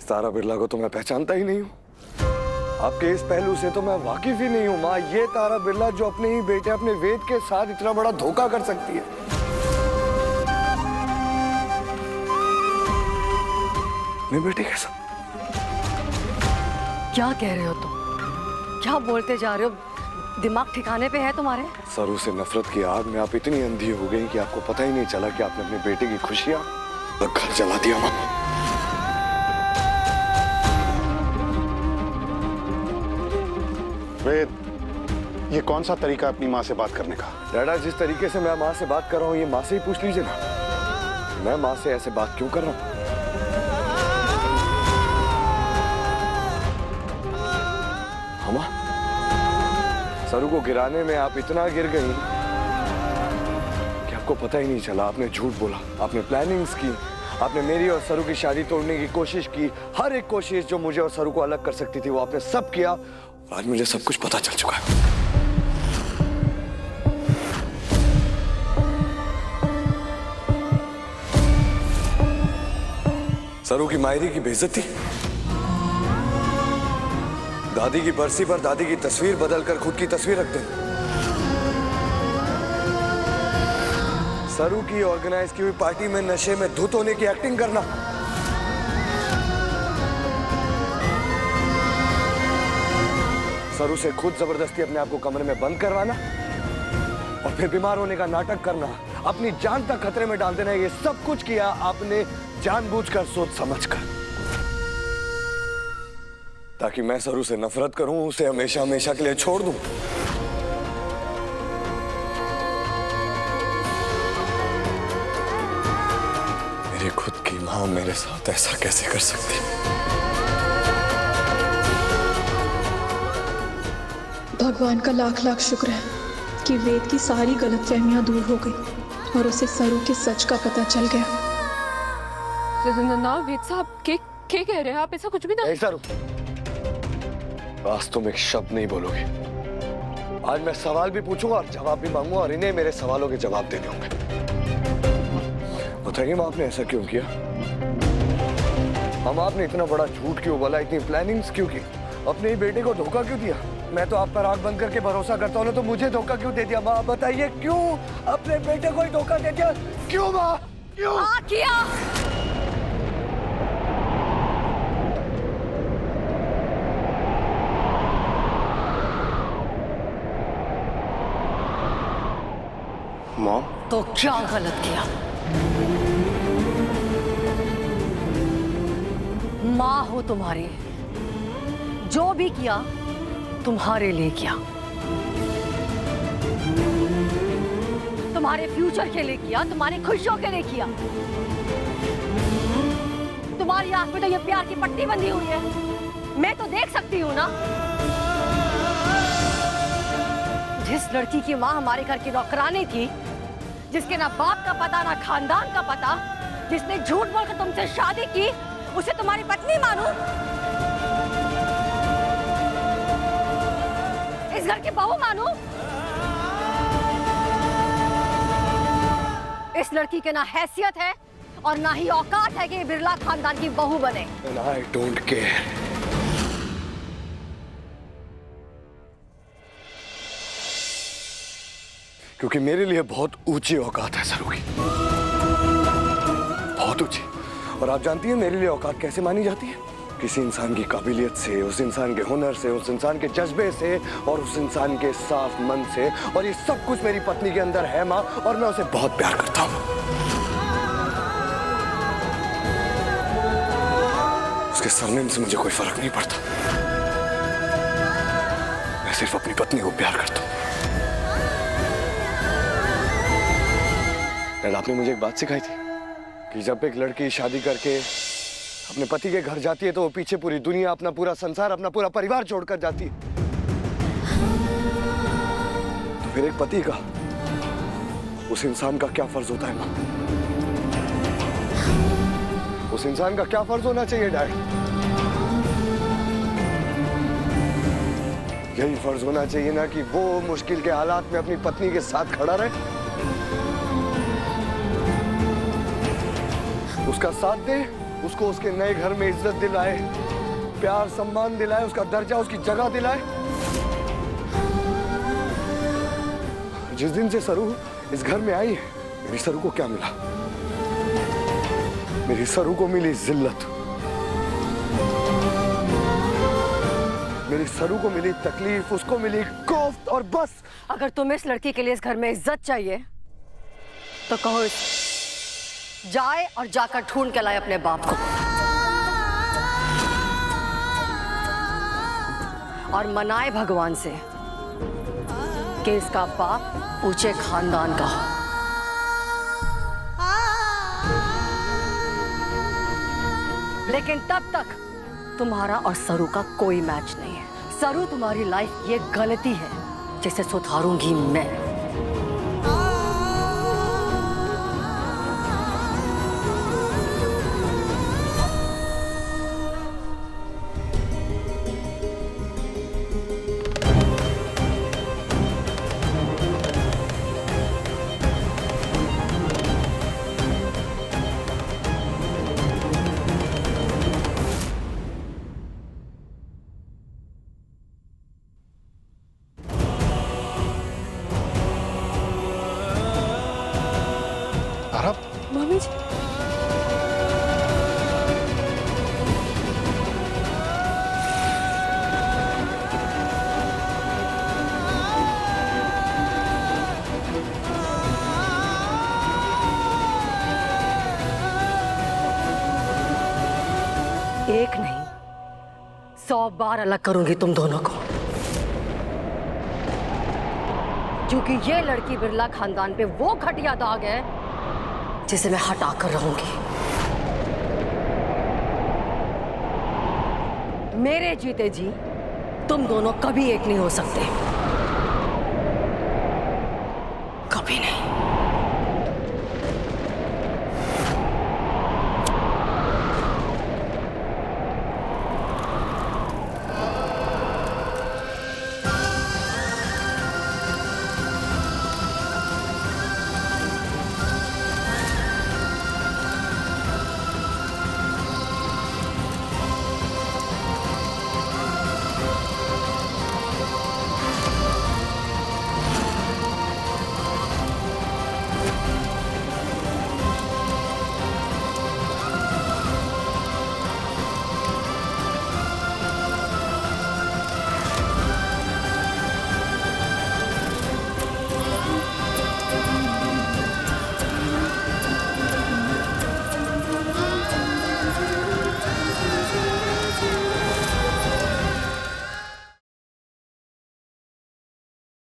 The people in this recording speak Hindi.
तारा बिरला को तो मैं पहचानता ही नहीं हूँ। आपके इस पहलू से तो मैं वाकिफ ही नहीं हूँ माँ। ये तारा बिरला जो अपने ही बेटे अपने वेद के साथ इतना बड़ा धोखा कर सकती है। मेरे बेटे के साथ क्या कह रहे हो तुम? क्या बोलते जा रहे हो? दिमाग ठिकाने पे है तुम्हारे? सरू से नफरत की आग में आप इतनी अंधी हो गई कि आपको पता ही नहीं चला कि आपने अपने बेटे की खुशियां घर जला दिया माँ। वेद, ये कौन सा तरीका अपनी माँ से बात करने का? डैडा, जिस तरीके से मैं माँ से बात कर रहा हूँ ये माँ से ही पूछ लीजिए ना। मैं माँ से ऐसे बात क्यों कर रहा हूँ? माँ, सरू को गिराने में आप इतना गिर गई कि आपको पता ही नहीं चला। आपने झूठ बोला, आपने प्लानिंग्स की, आपने मेरी और सरू की शादी तोड़ने की कोशिश की। हर एक कोशिश जो मुझे और सरू को अलग कर सकती थी वो आपने सब किया। आज मुझे सब कुछ पता चल चुका है। सरू की मायरी की बेइज्जती, दादी की बरसी पर दादी की तस्वीर बदलकर खुद की तस्वीर रख देना, सरू की ऑर्गेनाइज की हुई पार्टी में नशे में धुत होने की एक्टिंग करना, सरू से खुद जबरदस्ती अपने आप को कमरे में बंद करवाना और फिर बीमार होने का नाटक करना, अपनी जान तक खतरे में डाल देना। ये सब कुछ किया आपने जानबूझकर, सोच समझकर, ताकि मैं सरू से नफरत करूं, उसे हमेशा हमेशा के लिए छोड़ दूं। मेरी खुद की मां मेरे साथ ऐसा कैसे कर सकती? भगवान का लाख लाख शुक्र है कि वेद की सारी गलतफहमियां दूर हो गई और उसे सरू के सच का पता चल गया। ना वेद साहब, क्या कह रहे हैं आप? ऐसा कुछ भी ना। सरू, बस तुम एक शब्द नहीं बोलोगे। आज मैं सवाल भी पूछूंगा और जवाब भी मांगूंगा और इन्हें मेरे सवालों के जवाब देने होंगे। बताइए मां, आपने ऐसा क्यों किया? हम आपने इतना बड़ा झूठ क्यों बोला? इतनी प्लानिंग्स क्यों की? अपने ही बेटे को धोखा क्यों दिया? मैं तो आप पर आंख बंद करके भरोसा करता हूँ ना, तो मुझे धोखा क्यों दे दिया? माँ बताइए, क्यों अपने बेटे को ही धोखा दे दिया? क्यों माँ, क्यों? किया। मॉम, तो क्या गलत किया? माँ हो तुम्हारी, जो भी किया तुम्हारे लिए किया, तुम्हारे फ्यूचर के लिए किया, तुम्हारी खुशियों के लिए किया। तुम्हारी आंख में तो ये प्यार की पट्टी बंधी हुई है, मैं तो देख सकती हूँ ना। जिस लड़की की माँ हमारे घर की नौकरानी थी, जिसके ना बाप का पता ना खानदान का पता, जिसने झूठ बोलकर तुमसे शादी की, उसे तुम्हारी पत्नी मानूं? इस घर की बहू मानूं? इस लड़की के ना हैसियत है और ना ही औकात है कि बिरला खानदान की बहू बने। I don't care. क्योंकि मेरे लिए बहुत ऊंची औकात है सरू की, बहुत ऊंची। और आप जानती हैं मेरे लिए औकात कैसे मानी जाती है? किसी इंसान की काबिलियत से, उस इंसान के हुनर से, उस इंसान के जज्बे से और उस इंसान के साफ मन से। और ये सब कुछ मेरी पत्नी के अंदर है माँ, और मैं उसे बहुत प्यार करता हूँ। उसके सरनेम से मुझे कोई फर्क नहीं पड़ता, मैं सिर्फ अपनी पत्नी को प्यार करता हूँ। आपने मुझे एक बात सिखाई थी कि जब एक लड़की शादी करके अपने पति के घर जाती है तो वो पीछे पूरी दुनिया, अपना पूरा संसार, अपना पूरा परिवार छोड़कर जाती है। तो फिर एक पति का उस इंसान का क्या फर्ज होता है मां? उस इंसान का क्या फर्ज होना चाहिए डैड? यही फर्ज होना चाहिए ना कि वो मुश्किल के हालात में अपनी पत्नी के साथ खड़ा रहे, उसका साथ दे उसको उसके नए घर में इज्जत दिलाए, प्यार सम्मान दिलाए, उसका दर्जा, उसकी जगह दिलाए। जिस दिन से सरू इस घर में आई है, मेरी सरू को क्या मिला? मेरी सरू को मिली जिल्लत, मेरी सरू को मिली तकलीफ, उसको मिली कोफ्त, और बस। अगर तुम्हें इस लड़की के लिए इस घर में इज्जत चाहिए तो कहो जाए और जाकर ढूंढ के लाए अपने बाप को, और मनाए भगवान से कि इसका बाप ऊंचे खानदान का हो। लेकिन तब तक तुम्हारा और सरू का कोई मैच नहीं है। सरू तुम्हारी लाइफ की एक गलती है जिसे सुधारूंगी मैं। आरब, मम्मी जी, एक नहीं 100 बार अलग करूंगी तुम दोनों को, क्योंकि ये लड़की बिरला खानदान पे वो घटिया दाग है जिसे मैं हटा कर रहूंगी। मेरे जीते जी तुम दोनों कभी एक नहीं हो सकते, कभी नहीं।